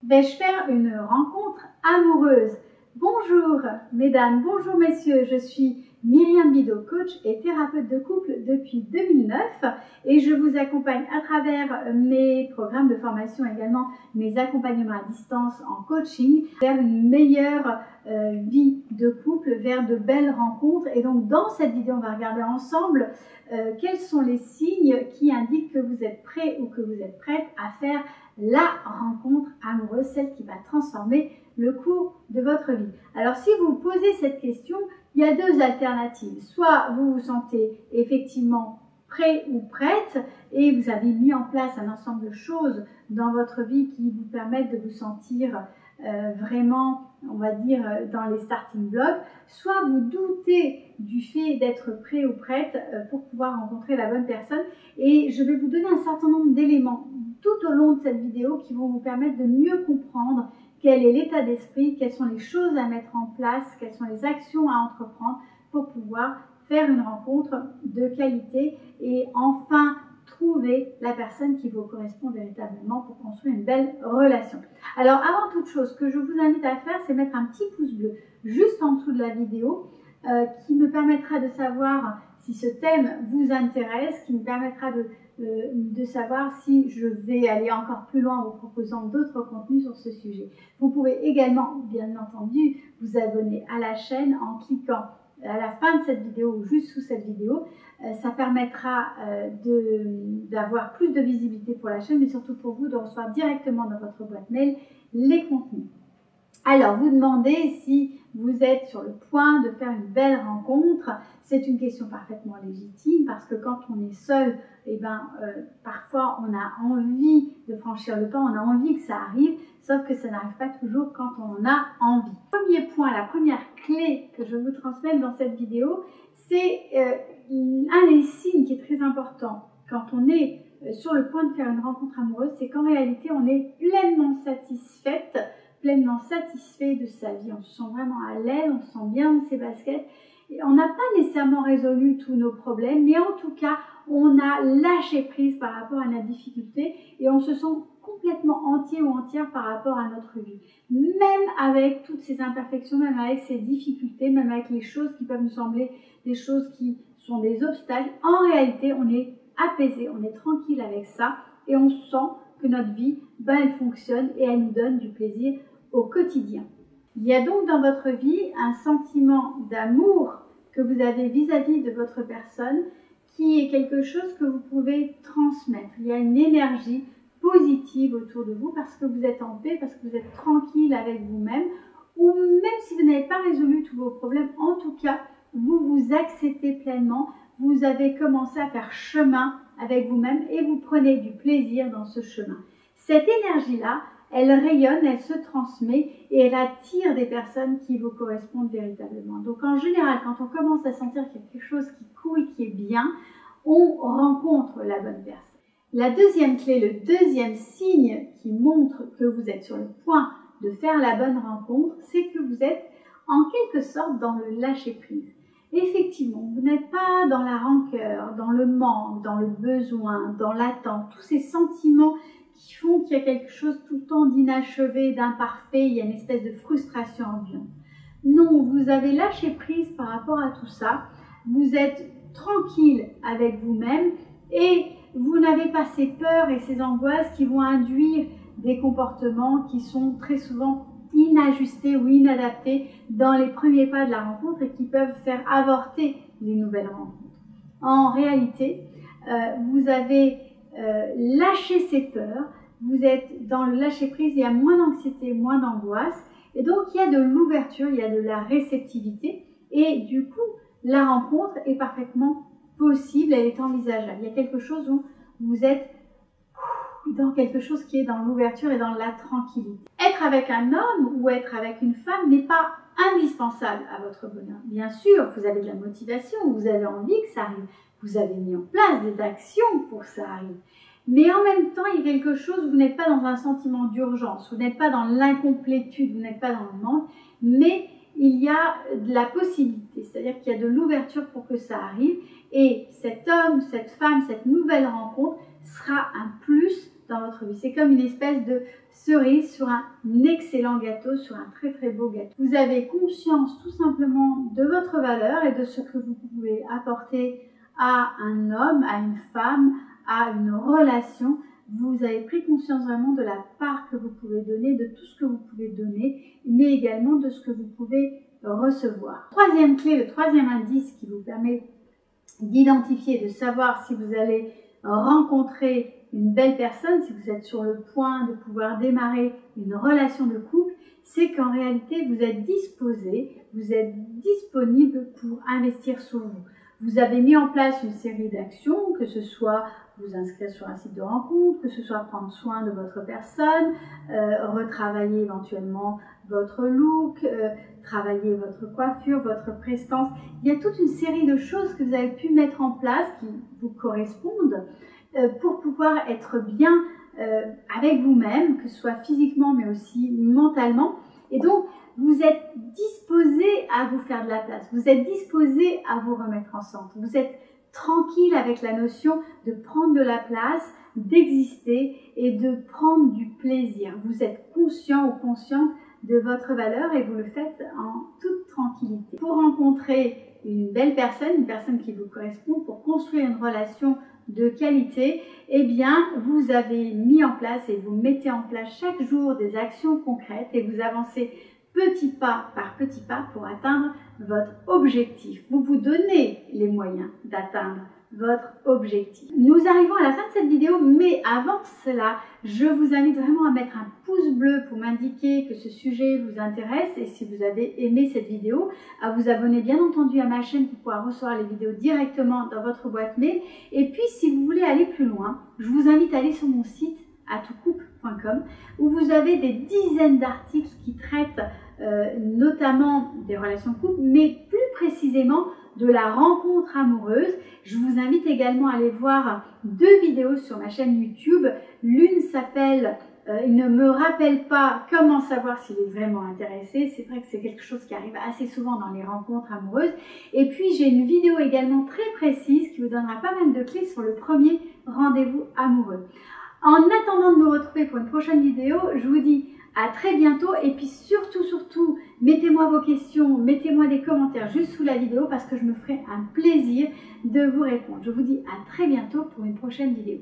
Vais-je faire une rencontre amoureuse? Bonjour mesdames, bonjour messieurs, je suis Myriam Bidot, coach et thérapeute de couple depuis 2009 et je vous accompagne à travers mes programmes de formation, également mes accompagnements à distance en coaching vers une meilleure vie de couple, vers de belles rencontres. Et donc dans cette vidéo, on va regarder ensemble quels sont les signes qui indiquent que vous êtes prêt ou que vous êtes prête à faire la rencontre amoureuse, celle qui va transformer le cours de votre vie. Alors si vous vous posez cette question, il y a deux alternatives. Soit vous vous sentez effectivement prêt ou prête et vous avez mis en place un ensemble de choses dans votre vie qui vous permettent de vous sentir vraiment, on va dire, dans les starting blocks. Soit vous doutez du fait d'être prêt ou prête pour pouvoir rencontrer la bonne personne. Et je vais vous donner un certain nombre d'éléments tout au long de cette vidéo qui vont vous permettre de mieux comprendre quel est l'état d'esprit, quelles sont les choses à mettre en place, quelles sont les actions à entreprendre pour pouvoir faire une rencontre de qualité et enfin trouver la personne qui vous correspond véritablement pour construire une belle relation. Alors avant toute chose, ce que je vous invite à faire, c'est mettre un petit pouce bleu juste en dessous de la vidéo qui me permettra de savoir si ce thème vous intéresse, qui me permettra de savoir si je vais aller encore plus loin en vous proposant d'autres contenus sur ce sujet. Vous pouvez également, bien entendu, vous abonner à la chaîne en cliquant à la fin de cette vidéo ou juste sous cette vidéo. Ça permettra d'avoir plus de visibilité pour la chaîne, mais surtout pour vous de recevoir directement dans votre boîte mail les contenus. Alors, vous demandez si vous êtes sur le point de faire une belle rencontre. C'est une question parfaitement légitime parce que quand on est seul, parfois on a envie de franchir le pas, on a envie que ça arrive, sauf que ça n'arrive pas toujours quand on a envie. Premier point, la première clé que je vous transmets dans cette vidéo, c'est un des signes qui est très important quand on est sur le point de faire une rencontre amoureuse, c'est qu'en réalité on est pleinement satisfaite, pleinement satisfait de sa vie, on se sent vraiment à l'aise, on se sent bien dans ses baskets. Et on n'a pas nécessairement résolu tous nos problèmes, mais en tout cas, on a lâché prise par rapport à la difficulté et on se sent complètement entier ou entière par rapport à notre vie. Même avec toutes ces imperfections, même avec ces difficultés, même avec les choses qui peuvent nous sembler des choses qui sont des obstacles, en réalité, on est apaisé, on est tranquille avec ça et on sent que notre vie, elle fonctionne et elle nous donne du plaisir au quotidien. Il y a donc dans votre vie un sentiment d'amour que vous avez vis-à-vis de votre personne qui est quelque chose que vous pouvez transmettre. Il y a une énergie positive autour de vous parce que vous êtes en paix, parce que vous êtes tranquille avec vous-même ou même si vous n'avez pas résolu tous vos problèmes, en tout cas, vous vous acceptez pleinement, vous avez commencé à faire chemin avec vous-même et vous prenez du plaisir dans ce chemin. Cette énergie-là, elle rayonne, elle se transmet et elle attire des personnes qui vous correspondent véritablement. Donc en général, quand on commence à sentir qu'il y a quelque chose qui coule, qui est bien, on rencontre la bonne personne. La deuxième clé, le deuxième signe qui montre que vous êtes sur le point de faire la bonne rencontre, c'est que vous êtes en quelque sorte dans le lâcher-prise. Effectivement, vous n'êtes pas dans la rancœur, dans le manque, dans le besoin, dans l'attente, tous ces sentiments qui font qu'il y a quelque chose tout le temps d'inachevé, d'imparfait, il y a une espèce de frustration ambiante. Non, vous avez lâché prise par rapport à tout ça, vous êtes tranquille avec vous-même et vous n'avez pas ces peurs et ces angoisses qui vont induire des comportements qui sont très souvent inajustés ou inadaptés dans les premiers pas de la rencontre et qui peuvent faire avorter les nouvelles rencontres. En réalité, vous avez lâché ces peurs, vous êtes dans le lâcher-prise, il y a moins d'anxiété, moins d'angoisse et donc il y a de l'ouverture, il y a de la réceptivité et du coup la rencontre est parfaitement possible, elle est envisageable. Il y a quelque chose où vous êtes dans quelque chose qui est dans l'ouverture et dans la tranquillité. Être avec un homme ou être avec une femme n'est pas indispensable à votre bonheur. Bien sûr, vous avez de la motivation, vous avez envie que ça arrive, vous avez mis en place des actions pour que ça arrive. Mais en même temps, il y a quelque chose, vous n'êtes pas dans un sentiment d'urgence, vous n'êtes pas dans l'incomplétude, vous n'êtes pas dans le manque, mais il y a de la possibilité, c'est-à-dire qu'il y a de l'ouverture pour que ça arrive et cet homme, cette femme, cette nouvelle rencontre sera un plus dans votre vie. C'est comme une espèce de cerise sur un excellent gâteau, sur un très très beau gâteau. Vous avez conscience tout simplement de votre valeur et de ce que vous pouvez apporter à un homme, à une femme, à une relation. Vous avez pris conscience vraiment de la part que vous pouvez donner, de tout ce que vous pouvez donner, mais également de ce que vous pouvez recevoir. Troisième clé, le troisième indice qui vous permet d'identifier, de savoir si vous allez rencontrer une belle personne, si vous êtes sur le point de pouvoir démarrer une relation de couple, c'est qu'en réalité vous êtes disposé, vous êtes disponible pour investir sur vous. Vous avez mis en place une série d'actions, que ce soit vous inscrire sur un site de rencontre, que ce soit prendre soin de votre personne, retravailler éventuellement votre look, travailler votre coiffure, votre prestance. Il y a toute une série de choses que vous avez pu mettre en place qui vous correspondent pour pouvoir être bien avec vous-même, que ce soit physiquement mais aussi mentalement. Et donc, vous êtes disposé à vous faire de la place, vous êtes disposé à vous remettre en centre, vous êtes tranquille avec la notion de prendre de la place, d'exister et de prendre du plaisir. Vous êtes conscient ou consciente de votre valeur et vous le faites en toute tranquillité. Pour rencontrer une belle personne, une personne qui vous correspond, pour construire une relation de qualité, eh bien, vous avez mis en place et vous mettez en place chaque jour des actions concrètes et vous avancez petit pas par petit pas pour atteindre votre objectif. Vous vous donnez les moyens d'atteindre votre objectif. Nous arrivons à la fin de cette vidéo, mais avant cela, je vous invite vraiment à mettre un pouce bleu pour m'indiquer que ce sujet vous intéresse et si vous avez aimé cette vidéo, à vous abonner bien entendu à ma chaîne pour pouvoir recevoir les vidéos directement dans votre boîte mail. Et puis si vous voulez aller plus loin, je vous invite à aller sur mon site atoutcouple.com où vous avez des dizaines d'articles qui traitent notamment des relations de couple, mais plus précisément de la rencontre amoureuse. Je vous invite également à aller voir 2 vidéos sur ma chaîne YouTube. L'une s'appelle Il ne me rappelle pas comment savoir s'il est vraiment intéressé. C'est vrai que c'est quelque chose qui arrive assez souvent dans les rencontres amoureuses. Et puis j'ai une vidéo également très précise qui vous donnera pas mal de clés sur le premier rendez-vous amoureux. En attendant de nous retrouver pour une prochaine vidéo, je vous dis à très bientôt et puis surtout, mettez-moi vos questions, mettez-moi des commentaires juste sous la vidéo parce que je me ferai un plaisir de vous répondre. Je vous dis à très bientôt pour une prochaine vidéo.